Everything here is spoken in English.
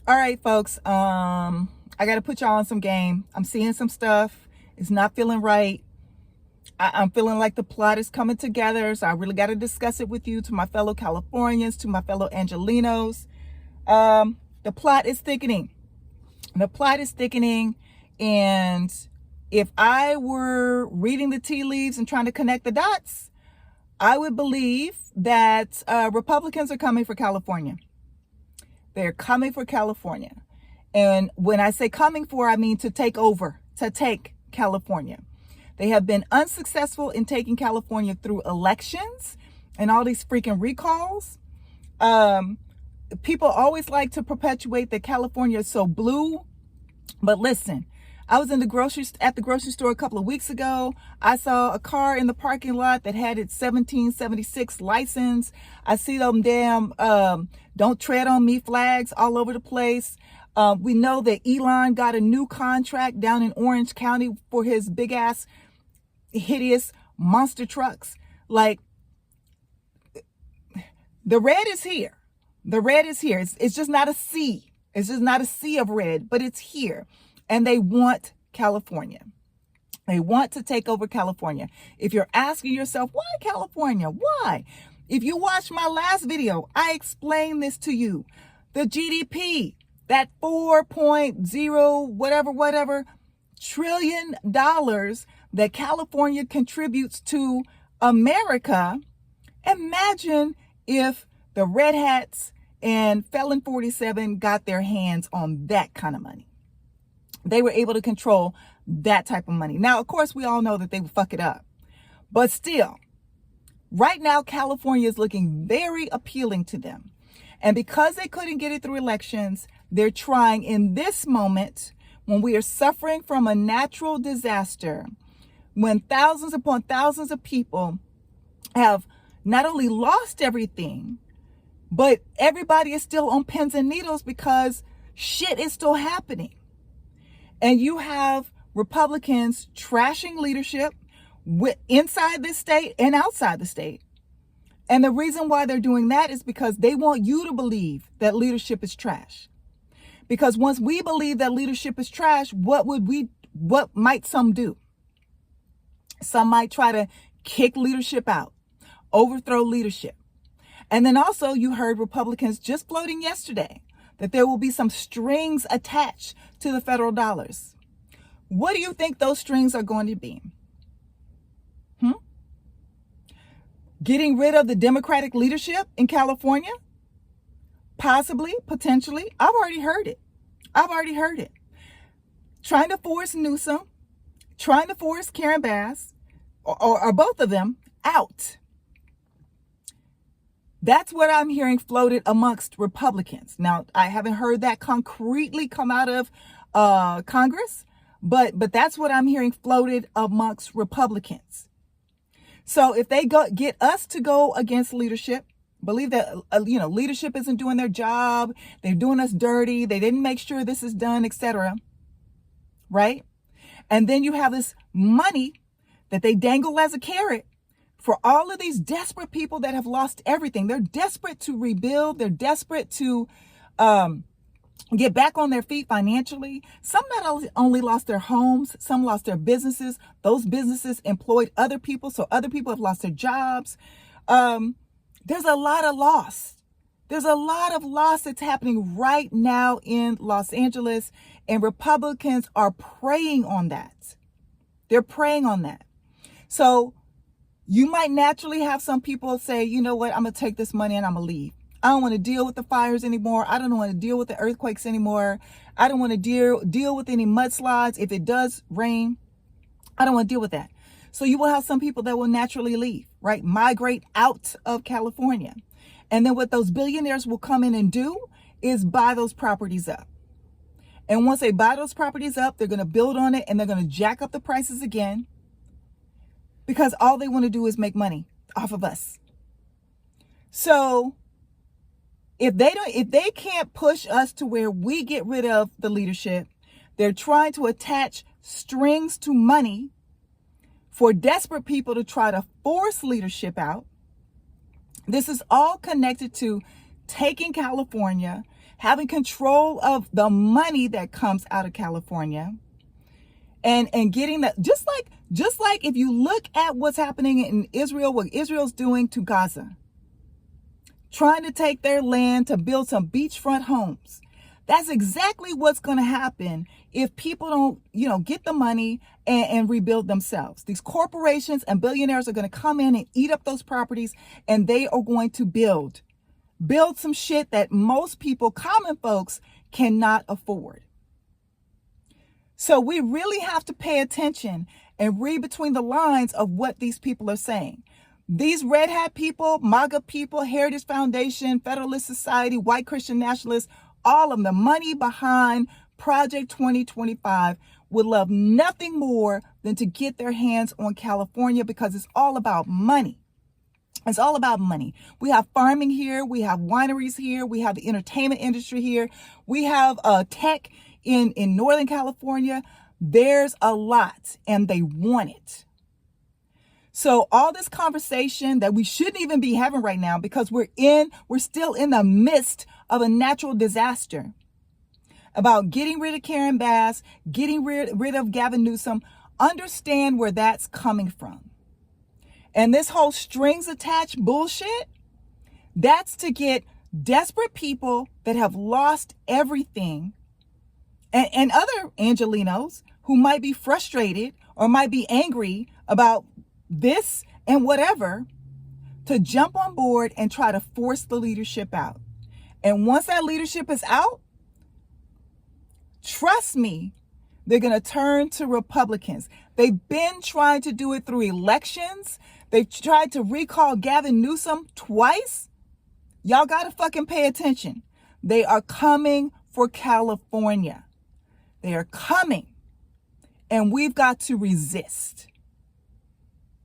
All right, folks. I got to put y'all on some game. I'm seeing some stuff. It's not feeling right. I'm feeling like the plot is coming together. So I really got to discuss it with you, to my fellow Californians, to my fellow Angelinos. The plot is thickening. The plot is thickening. And if I were reading the tea leaves and trying to connect the dots, I would believe that Republicans are coming for California. They're coming for California. And when I say coming for, I mean to take over, to take California. They have been unsuccessful in taking California through elections and all these freaking recalls. People always like to perpetuate that California is so blue. But listen, I was at the grocery store a couple of weeks ago. I saw a car in the parking lot that had its 1776 license. I see them damn "Don't Tread on Me" flags all over the place. We know that Elon got a new contract down in Orange County for his big ass, hideous monster trucks. Like, the red is here. The red is here. It's just not a sea. It's just not a sea of red, but it's here. And they want California. They want to take over California. If you're asking yourself, why California? Why? If you watched my last video, I explained this to you. The GDP, that 4.0 whatever trillion dollars that California contributes to America. Imagine if the Red Hats and Felon 47 got their hands on that kind of money. They were able to control that type of money. Now, of course, we all know that they would fuck it up. But still, right now, California is looking very appealing to them. And because they couldn't get it through elections, they're trying in this moment, when we are suffering from a natural disaster, when thousands upon thousands of people have not only lost everything, but everybody is still on pins and needles because shit is still happening. And you have Republicans trashing leadership inside the state and outside the state. And the reason why they're doing that is because they want you to believe that leadership is trash. Because once we believe that leadership is trash, what might some do? Some might try to kick leadership out, overthrow leadership. And then also you heard Republicans just floating yesterday that there will be some strings attached to the federal dollars. What do you think those strings are going to be? Getting rid of the Democratic leadership in California? Possibly, potentially. I've already heard it. Trying to force Newsom, trying to force Karen Bass, or both of them out. That's what I'm hearing floated amongst Republicans. Now, I haven't heard that concretely come out of Congress, but that's what I'm hearing floated amongst Republicans. So if they get us to go against leadership, believe that leadership isn't doing their job, they're doing us dirty, they didn't make sure this is done, etc. Right? And then you have this money that they dangle as a carrot for all of these desperate people that have lost everything. They're desperate to rebuild. They're desperate to get back on their feet financially. Some not only lost their homes, some lost their businesses. Those businesses employed other people, so other people have lost their jobs. There's a lot of loss. There's a lot of loss that's happening right now in Los Angeles, and Republicans are preying on that. They're preying on that. So you might naturally have some people say, you know what, I'm going to take this money and I'm going to leave. I don't want to deal with the fires anymore. I don't want to deal with the earthquakes anymore. I don't want to deal with any mudslides. If it does rain, I don't want to deal with that. So you will have some people that will naturally leave, right? Migrate out of California. And then what those billionaires will come in and do is buy those properties up. And once they buy those properties up, they're going to build on it and they're going to jack up the prices again, because all they want to do is make money off of us. So if they can't push us to where we get rid of the leadership, they're trying to attach strings to money for desperate people to try to force leadership out. This is all connected to taking California, having control of the money that comes out of California, and getting that, just like if you look at what's happening in Israel, what Israel's doing to Gaza, trying to take their land to build some beachfront homes. That's exactly what's going to happen if people don't, get the money and rebuild themselves. These corporations and billionaires are going to come in and eat up those properties, and they are going to build some shit that most people, common folks, cannot afford. So we really have to pay attention and read between the lines of what these people are saying. These red hat people, MAGA people, Heritage Foundation, Federalist Society, white Christian nationalists, all of them, the money behind Project 2025 would love nothing more than to get their hands on California, because it's all about money. It's all about money. We have farming here. We have wineries here. We have the entertainment industry here. We have tech in Northern California. There's a lot, and they want it. So all this conversation that we shouldn't even be having right now, because we're still in the midst of a natural disaster, about getting rid of Karen Bass, getting rid of Gavin Newsom. Understand where that's coming from. And this whole strings attached bullshit, that's to get desperate people that have lost everything, and other Angelinos who might be frustrated or might be angry about this and whatever, to jump on board and try to force the leadership out. And once that leadership is out, trust me, they're going to turn to Republicans. They've been trying to do it through elections. They've tried to recall Gavin Newsom twice. Y'all got to fucking pay attention. They are coming for California. They are coming. And we've got to resist.